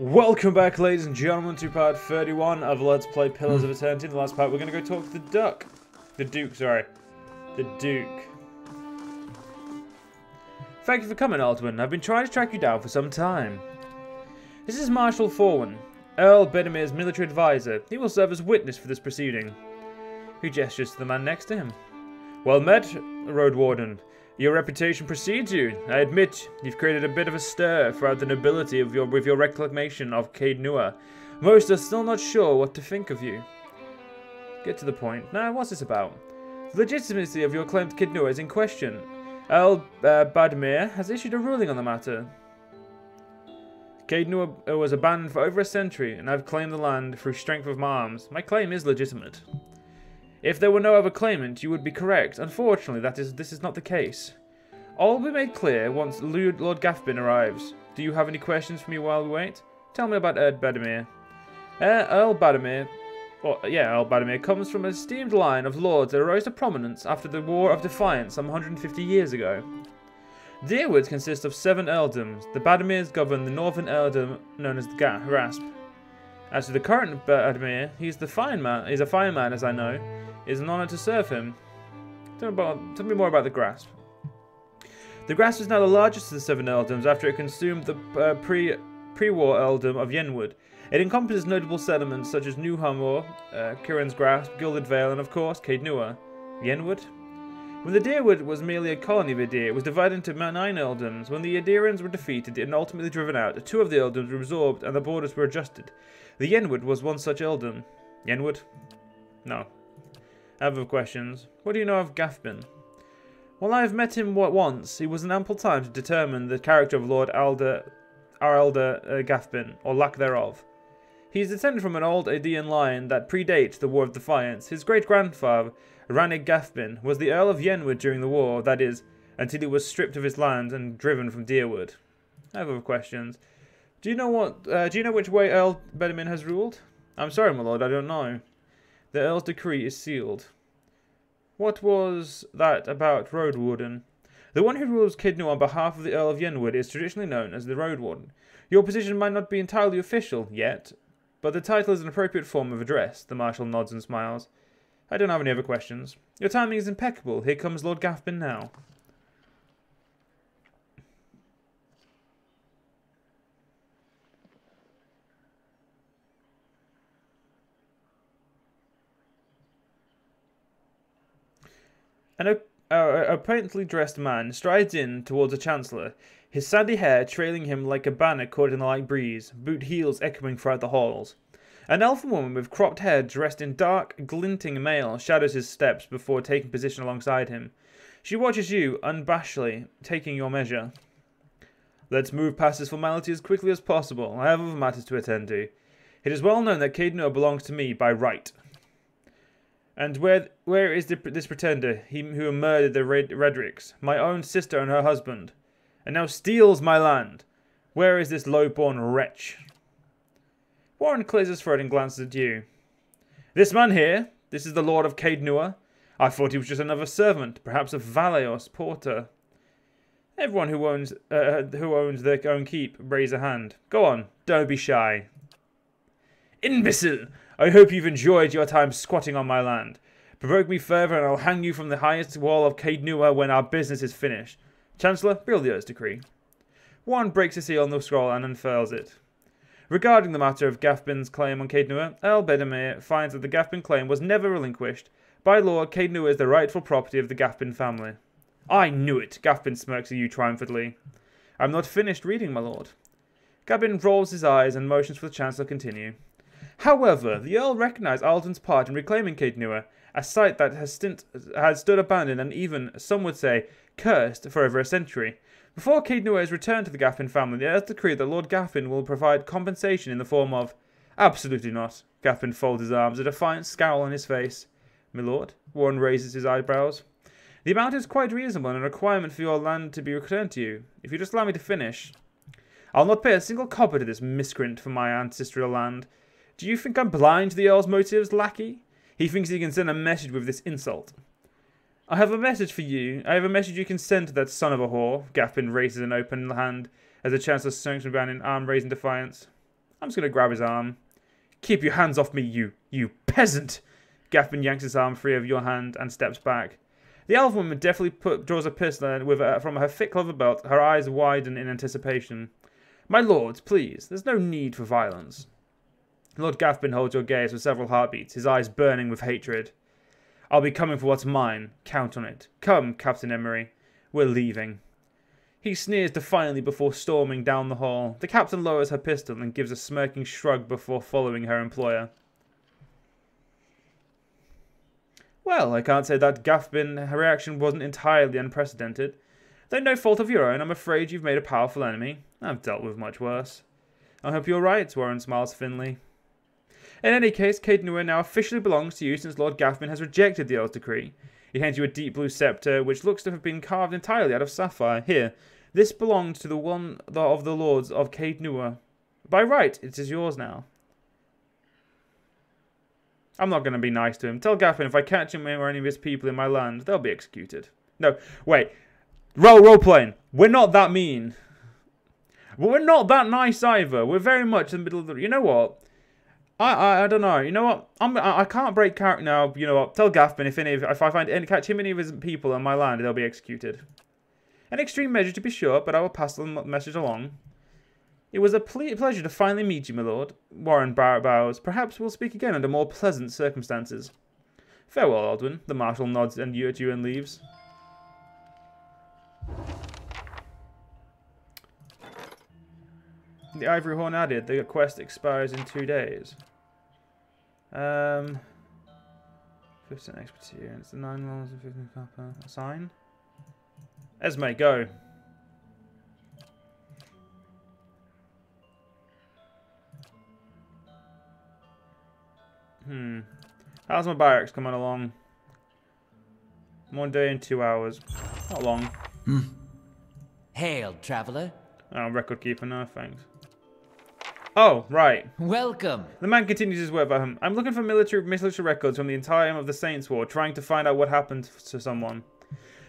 Welcome back, ladies and gentlemen, to part 31 of Let's Play Pillars of Eternity. In the last part, we're going to go talk to the Duke. The Duke. Thank you for coming, Aldwyn. I've been trying to track you down for some time. This is Marshal Forwyn, Earl Bedemir's military advisor. He will serve as witness for this proceeding. He gestures to the man next to him. Well met, Road Warden. Your reputation precedes you. I admit, you've created a bit of a stir throughout the nobility of with your reclamation of Caed Nua. Most are still not sure what to think of you. Get to the point. Now, what's this about? The legitimacy of your claim to Caed Nua is in question. Earl Badmir has issued a ruling on the matter. Caed Nua was abandoned for over a century, and I've claimed the land through strength of my arms. My claim is legitimate. If there were no other claimant, you would be correct. Unfortunately, this is not the case. All will be made clear once Lord Gathbin arrives. Do you have any questions for me while we wait? Tell me about Earl Badmir. Earl Badmir comes from an esteemed line of lords that arose to prominence after the War of Defiance some 150 years ago. Deerwood consists of 7 earldoms. The Badmirs govern the northern earldom known as the Grasp. As to the current Badmir, he's a fine man, as I know. It is an honour to serve him. Tell me more about the Grasp. The Grasp is now the largest of the 7 earldoms after it consumed the pre-war earldom of Yenwood. It encompasses notable settlements such as New Humor, Kiran's Grasp, Gilded Vale, and of course Caed Nua. Yenwood? When the Deerwood was merely a colony of Edir, it was divided into 9 earldoms. When the Edirans were defeated and ultimately driven out, 2 of the earldoms were absorbed and the borders were adjusted. The Yenwood was one such earldom. Yenwood? No. Other questions. What do you know of Gathbin? Well, I have met him once. He was in ample time to determine the character of our elder Gathbin, or lack thereof. He is descended from an old Aedean line that predates the War of Defiance. His great-grandfather, Rannig Gathbin, was the Earl of Yenwood during the war, that is, until he was stripped of his land and driven from Deerwood. I have other questions. Do you know which way Earl Bedimir has ruled? I'm sorry, my lord, I don't know. The Earl's decree is sealed. What was that about Road Warden? The one who rules Caed Nua on behalf of the Earl of Yenwood is traditionally known as the Road Warden. Your position might not be entirely official yet, but the title is an appropriate form of address. The Marshal nods and smiles. I don't have any other questions. Your timing is impeccable. Here comes Lord Gathbin now. An apparently dressed man strides in towards the Chancellor, his sandy hair trailing him like a banner caught in the light breeze, boot heels echoing throughout the halls. An elfin woman with cropped hair dressed in dark, glinting mail shadows his steps before taking position alongside him. She watches you, unabashedly, taking your measure. Let's move past this formality as quickly as possible. I have other matters to attend to. It is well known that Caed Nua belongs to me by right. And where is this pretender, he who murdered the Redricks, my own sister and her husband, and now steals my land? Where is this low-born wretch? Warren clears his throat and glances at you. This man here, this is the Lord of Caed Nua. I thought he was just another servant, perhaps a valet or porter. Everyone who owns their own keep, raise a hand. Go on, don't be shy. Imbecile! I hope you've enjoyed your time squatting on my land. Provoke me further and I'll hang you from the highest wall of Caed Nua when our business is finished. Chancellor, read the Earl's decree. Warren breaks the seal on the scroll and unfurls it. Regarding the matter of Gathbin's claim on Caed Nua, Earl Bedimir finds that the Gathbin claim was never relinquished. By law, Caed Nua is the rightful property of the Gathbin family. I knew it! Gathbin smirks at you triumphantly. I'm not finished reading, my lord. Gathbin rolls his eyes and motions for the Chancellor to continue. However, the Earl recognised Aldwyn's part in reclaiming Caed Nua, a site that had stood abandoned and even, some would say, cursed for over a century. Before Caed Nua is returned to the Gathbin family, the Earl decreed that Lord Gathbin will provide compensation in the form of... Absolutely not. Gathbin folds his arms, a defiant scowl on his face. My lord, Warren raises his eyebrows. The amount is quite reasonable and a requirement for your land to be returned to you. If you just allow me to finish. I'll not pay a single copper to this miscreant for my ancestral land. Do you think I'm blind to the Earl's motives, lackey? He thinks he can send a message with this insult. I have a message for you. I have a message you can send to that son of a whore. Gathbin raises an open hand as the Chancellor sinks down in arm-raising defiance. I'm just going to grab his arm. Keep your hands off me, you peasant! Gaffin yanks his arm free of your hand and steps back. The elf woman definitely draws a pistol from her thick leather belt. Her eyes widen in anticipation. My lords, please, there's no need for violence. Lord Gaffin holds your gaze with several heartbeats, his eyes burning with hatred. I'll be coming for what's mine. Count on it. Come, Captain Emery. We're leaving. He sneers defiantly before storming down the hall. The captain lowers her pistol and gives a smirking shrug before following her employer. Well, I can't say that Gaffin reaction wasn't entirely unprecedented. Though no fault of your own, I'm afraid you've made a powerful enemy. I've dealt with much worse. I hope you're right, Warren smiles thinly. In any case, Caed Nua now officially belongs to you since Lord Gaffin has rejected the Earl's decree. He hands you a deep blue sceptre, which looks to have been carved entirely out of sapphire. Here, this belongs to the one of the lords of Caed Nua. By right, it is yours now. I'm not going to be nice to him. Tell Gaffin if I catch him or any of his people in my land, they'll be executed. No, wait. Role playing. We're not that mean. But we're not that nice either. We're very much in the middle of the... You know what? I don't know. You know what? I can't break character now. You know what? Tell Gaffin if I catch him any of his people in my land, they'll be executed. An extreme measure to be sure, but I will pass the message along. It was a pleasure to finally meet you, my lord. Warren bows. Perhaps we'll speak again under more pleasant circumstances. Farewell, Aldwyn. The Marshal nods at you and leaves. The Ivory Horn added, the quest expires in 2 days. 15 experience, 9 rolls and 15 copper. Assign. Esme, go. How's my barracks coming along? 1 day and 2 hours. Not long. Hail, traveller. Oh, record keeper, no thanks. Oh, right. Welcome. The man continues his work about him. I'm looking for military records from the time of the Saints' War, trying to find out what happened to someone.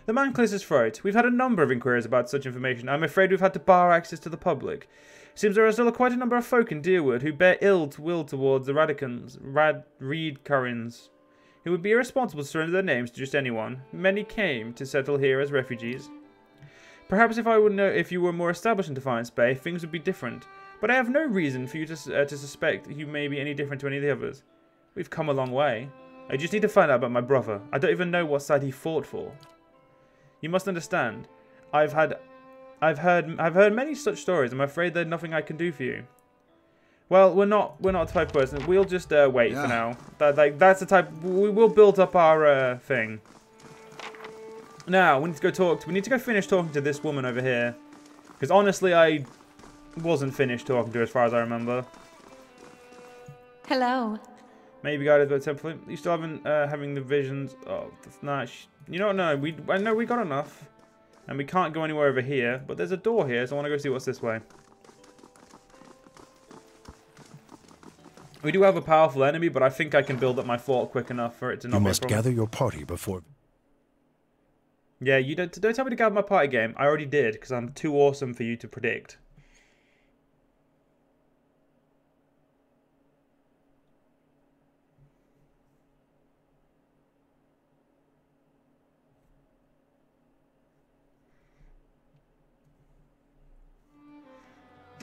The man clears his throat. We've had a number of inquiries about such information. I'm afraid we've had to bar access to the public. Seems there are still quite a number of folk in Deerwood who bear ill will towards the Reed-Currins. It would be irresponsible to surrender their names to just anyone. Many came to settle here as refugees. Perhaps if you were more established in Defiance Bay, things would be different. But I have no reason for you to suspect you may be any different to any of the others. We've come a long way. I just need to find out about my brother. I don't even know what side he fought for. You must understand. I've heard many such stories. I'm afraid there's nothing I can do for you. Well, we're not the type of person. We'll just wait for now. That's the type. We will build up our thing. Now we need to go talk. We need to go finish talking to this woman over here. Because honestly, I wasn't finished talking to her as far as I remember. Hello. Maybe guided by the temple. You still haven't having the visions. Oh, that's nice. You don't know. I know we got enough. And we can't go anywhere over here. But there's a door here, so I want to go see what's this way. We do have a powerful enemy, but I think I can build up my fort quick enough for it to not be a problem. You must gather your party before... Yeah, you don't tell me to gather my party game. I already did, because I'm too awesome for you to predict.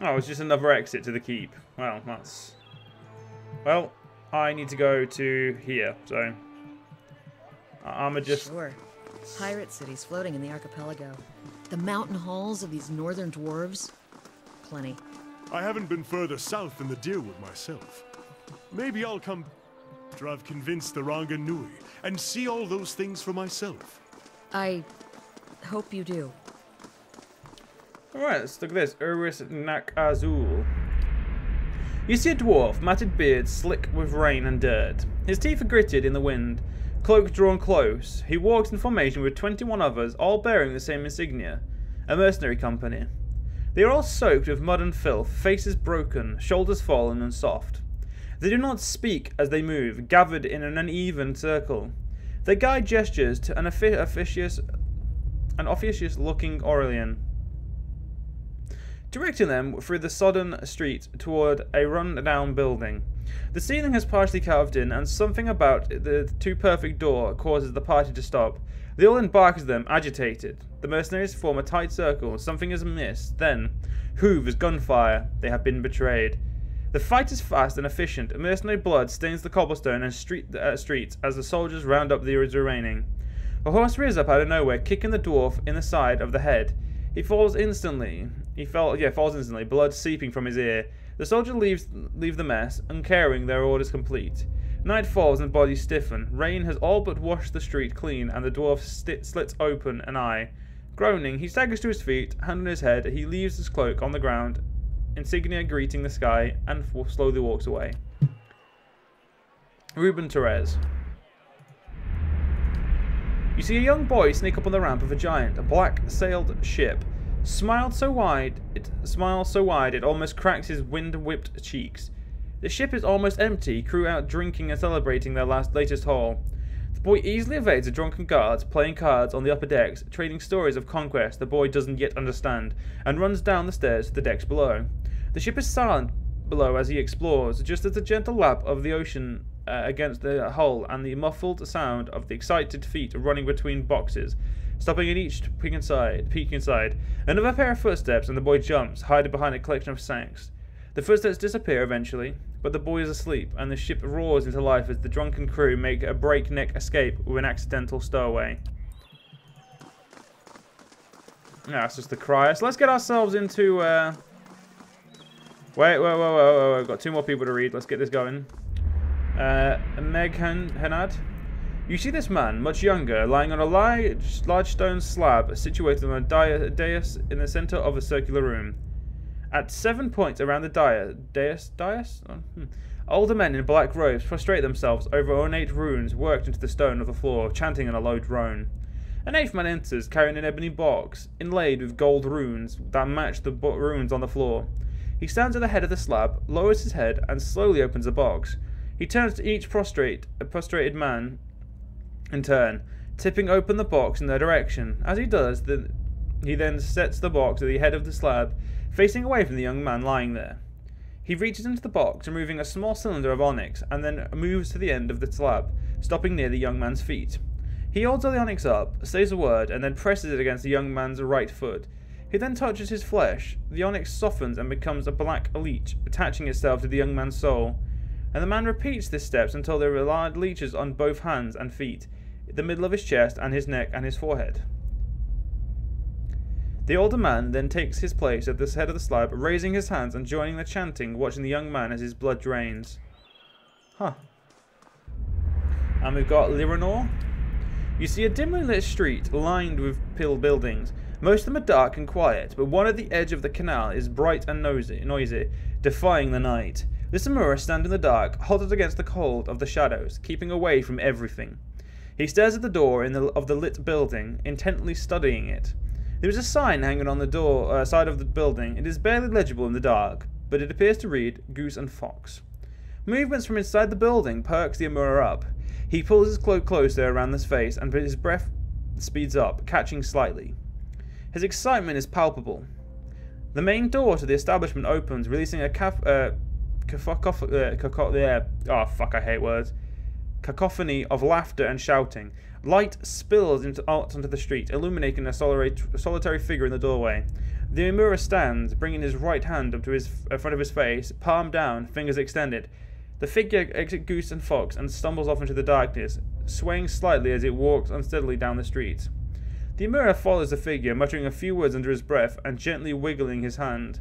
Oh, it's just another exit to the keep. Well, that's... Well, I need to go to here, so... I'm just... Sure. Pirate cities floating in the archipelago. The mountain halls of these northern dwarves. Plenty. I haven't been further south than the Deerwood myself. Maybe I'll come after I've convinced the Ranga Nui and see all those things for myself. I hope you do. Alright, let's look at this. Urus Nak Azul. You see a dwarf, matted beard, slick with rain and dirt. His teeth are gritted in the wind, cloak drawn close. He walks in formation with 21 others, all bearing the same insignia. A mercenary company. They are all soaked with mud and filth, faces broken, shoulders fallen and soft. They do not speak as they move, gathered in an uneven circle. Their guide gestures to an officious-looking Aurelian. directing them through the sodden street toward a run-down building. The ceiling has partially caved in, and something about the too-perfect door causes the party to stop. They all embark as them, agitated. The mercenaries form a tight circle. Something is amiss. Then, hooves, gunfire. They have been betrayed. The fight is fast and efficient. Mercenary blood stains the cobblestone and streets as the soldiers round up the remaining. A horse rears up out of nowhere, kicking the dwarf in the side of the head. He falls instantly. Falls instantly, blood seeping from his ear. The soldiers leave the mess, uncaring their orders complete. Night falls and bodies stiffen. Rain has all but washed the street clean, and the dwarf slits open an eye. Groaning, he staggers to his feet, hand on his head. He leaves his cloak on the ground, insignia greeting the sky, and slowly walks away. Ruben Therese. You see a young boy sneak up on the ramp of a giant, black-sailed ship. Smiles so wide it almost cracks his wind-whipped cheeks. The ship is almost empty, crew out drinking and celebrating their latest haul. The boy easily evades the drunken guards, playing cards on the upper decks, trading stories of conquest the boy doesn't yet understand, and runs down the stairs to the decks below. The ship is silent below as he explores, just as the gentle lap of the ocean against the hull and the muffled sound of the excited feet running between boxes, stopping at each peek inside. Another pair of footsteps and the boy jumps, hiding behind a collection of sacks. The footsteps disappear eventually, but the boy is asleep, and the ship roars into life as the drunken crew make a breakneck escape with an accidental stowaway. That's just the crier. So let's get ourselves into... Wait, got 2 more people to read. Let's get this going. Meg Henad. You see this man, much younger, lying on a large stone slab situated on a dais in the center of a circular room. At 7 points around the dais? Older men in black robes prostrate themselves over ornate runes worked into the stone of the floor, chanting in a low drone. An 8th man enters, carrying an ebony box, inlaid with gold runes that match the runes on the floor. He stands at the head of the slab, lowers his head, and slowly opens the box. He turns to each prostrated man in turn, tipping open the box in their direction. As he does, he then sets the box at the head of the slab, facing away from the young man lying there. He reaches into the box, removing a small cylinder of onyx, and then moves to the end of the slab, stopping near the young man's feet. He holds the onyx up, says a word, and then presses it against the young man's right foot. He then touches his flesh. The onyx softens and becomes a black leech, attaching itself to the young man's soul. And the man repeats this steps until there are large leeches on both hands and feet, the middle of his chest and his neck and his forehead. The older man then takes his place at the head of the slab, raising his hands and joining the chanting, watching the young man as his blood drains. Huh. And we've got Liranor. You see a dimly lit street lined with buildings. Most of them are dark and quiet, but one at the edge of the canal is bright and noisy, defying the night. This Amura stands in the dark, halted against the cold of the shadows, keeping away from everything. He stares at the door of the lit building, intently studying it. There is a sign hanging on the side of the building. It is barely legible in the dark, but it appears to read Goose and Fox. Movements from inside the building perks the Amura up. He pulls his cloak closer around his face, and his breath speeds up, catching slightly. His excitement is palpable. The main door to the establishment opens, releasing a cacophony of laughter and shouting. Light spills out onto the street, illuminating a solitary figure in the doorway. The Amura stands, bringing his right hand up to his front of his face, palm down, fingers extended. The figure exits Goose and Fox and stumbles off into the darkness, swaying slightly as it walks unsteadily down the street. The Amura follows the figure, muttering a few words under his breath and gently wiggling his hand.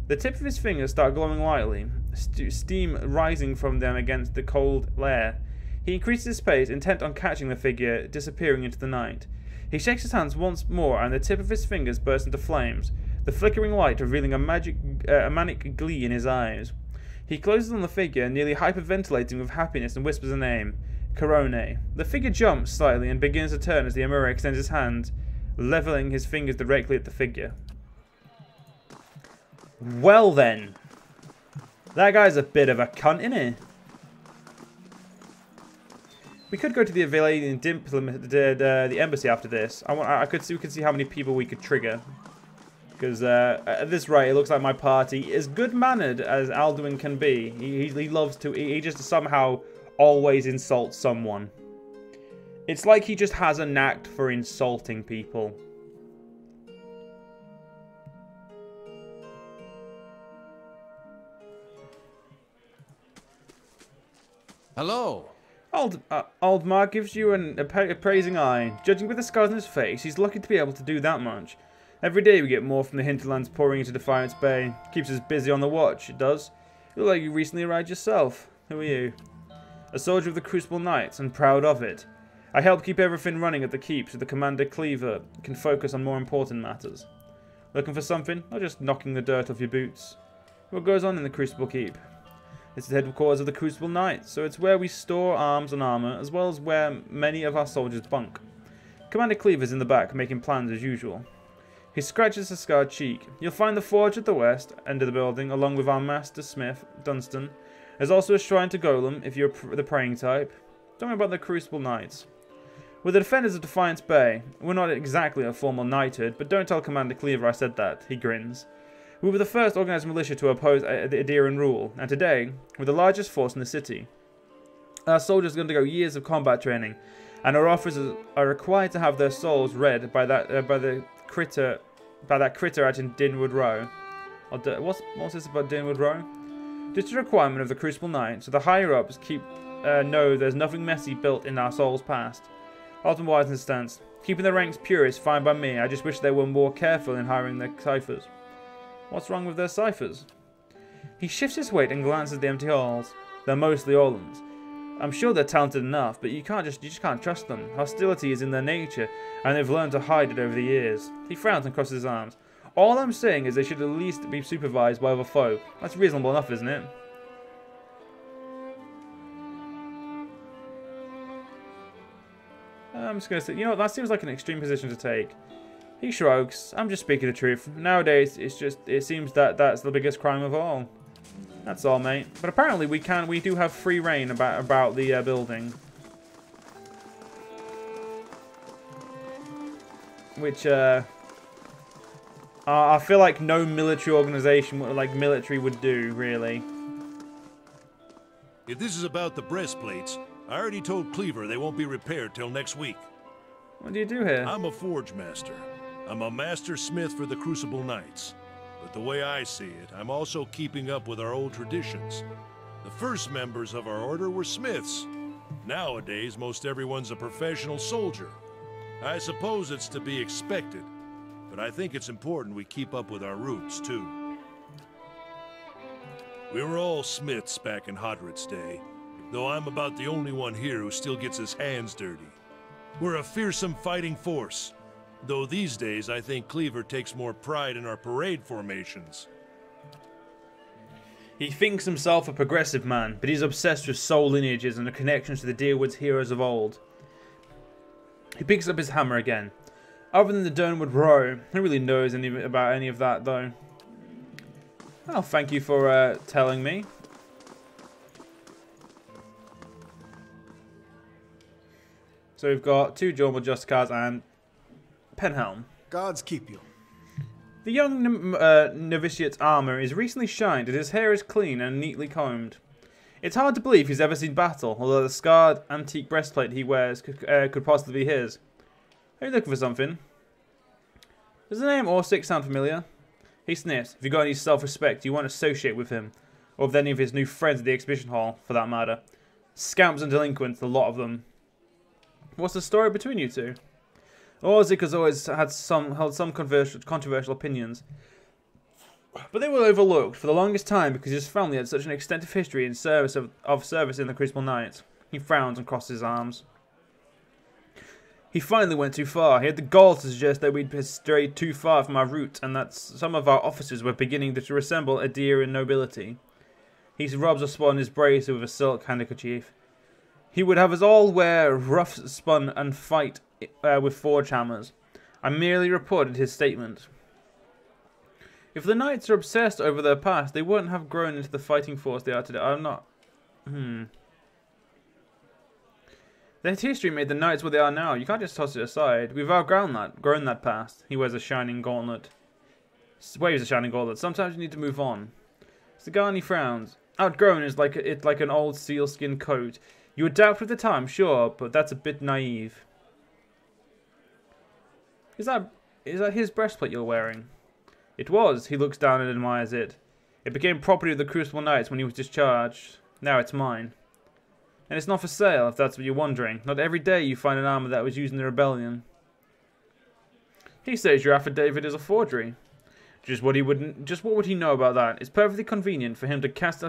The tips of his fingers start glowing lightly, steam rising from them against the cold air. He increases his pace, intent on catching the figure disappearing into the night. He shakes his hands once more, and the tip of his fingers bursts into flames, the flickering light revealing a manic glee in his eyes. He closes on the figure, nearly hyperventilating with happiness, and whispers a name, Corone. The figure jumps slightly and begins to turn as the Amura extends his hand, leveling his fingers directly at the figure. Well then, that guy's a bit of a cunt, innit? We could go to the the embassy after this. We could see how many people we could trigger. Because at this rate, it looks like my party is good-mannered as Aldwyn can be. He loves to... He just somehow always insults someone. It's like he just has a knack for insulting people. Hello. Aldmar gives you an appraising eye. Judging by the scars on his face, he's lucky to be able to do that much. Every day we get more from the hinterlands pouring into Defiance Bay. Keeps us busy on the watch, it does. You look like you recently arrived yourself. Who are you? A soldier of the Crucible Knights, and proud of it. I help keep everything running at the keep so the Commander Cleaver can focus on more important matters. Looking for something, or just knocking the dirt off your boots? What goes on in the Crucible Keep? It's the headquarters of the Crucible Knights, so it's where we store arms and armour, as well as where many of our soldiers bunk. Commander Cleaver's in the back, making plans as usual. He scratches a scarred cheek. You'll find the forge at the west end of the building, along with our master smith, Dunstan. There's also a shrine to Golem, if you're the praying type. Don't worry about the Crucible Knights. We're the defenders of Defiance Bay. We're not exactly a formal knighthood, but don't tell Commander Cleaver I said that. He grins. We were the first organised militia to oppose the Adirian rule, and today, we're the largest force in the city. Our soldiers undergo years of combat training, and our officers are required to have their souls read by that critter out in Dinwood Row. What's this about Dinwood Row? This is a requirement of the Crucible Knights, so the higher-ups know there's nothing messy built in our souls past. Alton Wisen's stance. Keeping the ranks pure is fine by me, I just wish they were more careful in hiring their ciphers. What's wrong with their ciphers? He shifts his weight and glances at the empty halls. They're mostly Orlands. I'm sure they're talented enough, but you just can't trust them. Hostility is in their nature, and they've learned to hide it over the years. He frowns and crosses his arms. All I'm saying is they should at least be supervised by other folk. That's reasonable enough, isn't it? I'm just going to say, you know, that seems like an extreme position to take. He shrugs. I'm just speaking the truth. Nowadays, it seems that that's the biggest crime of all. That's all, mate. But apparently we do have free reign about the building. Which, I feel like no military organization, like military, would do, really. If this is about the breastplates, I already told Cleaver they won't be repaired till next week. What do you do here? I'm a forge master. I'm a master smith for the Crucible Knights. But the way I see it, I'm also keeping up with our old traditions. The first members of our order were smiths. Nowadays, most everyone's a professional soldier. I suppose it's to be expected, but I think it's important we keep up with our roots, too. We were all smiths back in Hodred's day, though I'm about the only one here who still gets his hands dirty. We're a fearsome fighting force, though these days I think Cleaver takes more pride in our parade formations. He thinks himself a progressive man, but he's obsessed with soul lineages and the connections to the Deerwood's heroes of old. He picks up his hammer again. Other than the Dinwood Row, who really knows about any of that, though? Oh, thank you for telling me. So we've got 2 Jormal Justicars and Penhelm. Gods keep you. The young novitiate's armour is recently shined and his hair is clean and neatly combed. It's hard to believe he's ever seen battle, although the scarred, antique breastplate he wears could possibly be his. Are you looking for something? Does the name Orsic sound familiar? He sniffs. If you've got any self-respect, you won't associate with him, or with any of his new friends at the exhibition hall, for that matter. Scamps and delinquents, a lot of them. What's the story between you two? Orsic has always held some controversial opinions, but they were overlooked for the longest time because his family had such an extensive history in service in the Crucible Knights. He frowns and crosses his arms. He finally went too far. He had the gall to suggest that we'd strayed too far from our route and that some of our officers were beginning to resemble Adirian nobility. He rubs a spot on his bracer with a silk handkerchief. He would have us all wear rough spun and fight with forge hammers. I merely reported his statement. If the knights are obsessed over their past, they wouldn't have grown into the fighting force they are today. I'm not... Their history made the knights what they are now. You can't just toss it aside. We've outgrown that, grown that past. He wears a shining gauntlet. Waves a shining gauntlet. Sometimes you need to move on. Sagani frowns. Outgrown is like an old sealskin coat. You adapt with the time, sure, but that's a bit naive. Is that his breastplate you're wearing? It was. He looks down and admires it. It became property of the Crucible Knights when he was discharged. Now it's mine. And it's not for sale, if that's what you're wondering. Not every day you find an armor that was used in the rebellion. He says your affidavit is a forgery. Just what would he know about that? It's perfectly convenient for him to cast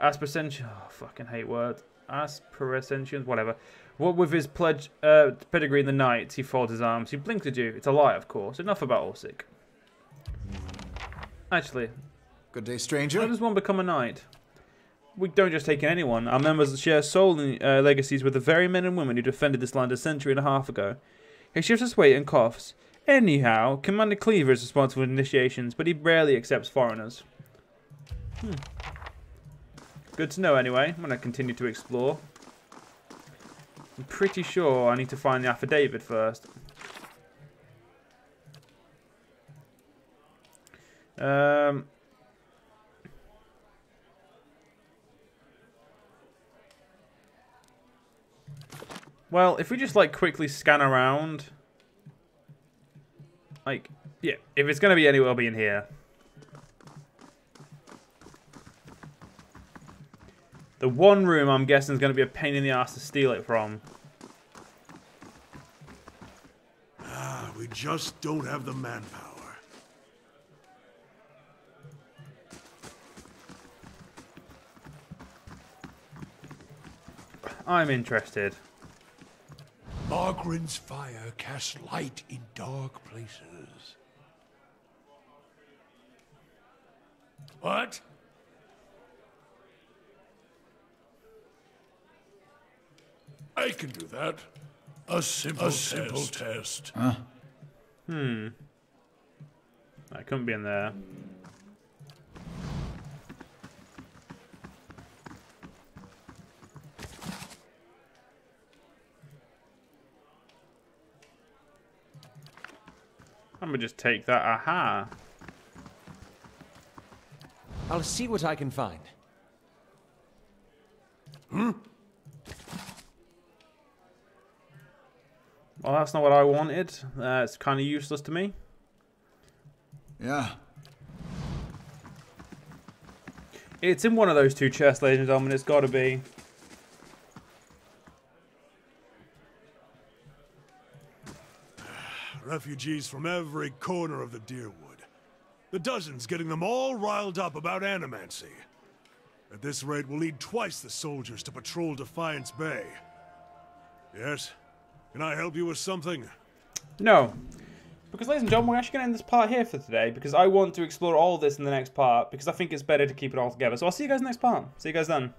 aspersension. Oh, fucking hate words. Aspersensions, whatever. What with his pedigree in the Knights, he folds his arms. He blinks at you. It's a lie, of course. Enough about Orsic. Actually, good day, stranger. how does one become a knight? We don't just take in anyone. Our members share soul legacies with the very men and women who defended this land a century and a half ago. He shifts his weight and coughs. Anyhow, Commander Cleaver is responsible for initiations, but he rarely accepts foreigners. Good to know anyway. I'm going to continue to explore. I'm pretty sure I need to find the affidavit first. Well, if we just like quickly scan around, like, yeah, if it's going to be anywhere, it'll be in here. The one room I'm guessing is going to be a pain in the ass to steal it from. Ah, we just don't have the manpower. I'm interested. Margaren's fire casts light in dark places. What? I can do that. A simple test. Huh? That couldn't be in there. I'm gonna just take that. Aha. I'll see what I can find. Well, that's not what I wanted. It's kind of useless to me. Yeah. It's in one of those two chests, ladies and gentlemen. It's got to be. Refugees from every corner of the Deerwood. The dozens getting them all riled up about animancy. At this rate, we'll need twice the soldiers to patrol Defiance Bay. Yes? Can I help you with something? No. Because, ladies and gentlemen, we're actually going to end this part here for today. Because I want to explore all this in the next part. Because I think it's better to keep it all together. So I'll see you guys next part. See you guys then.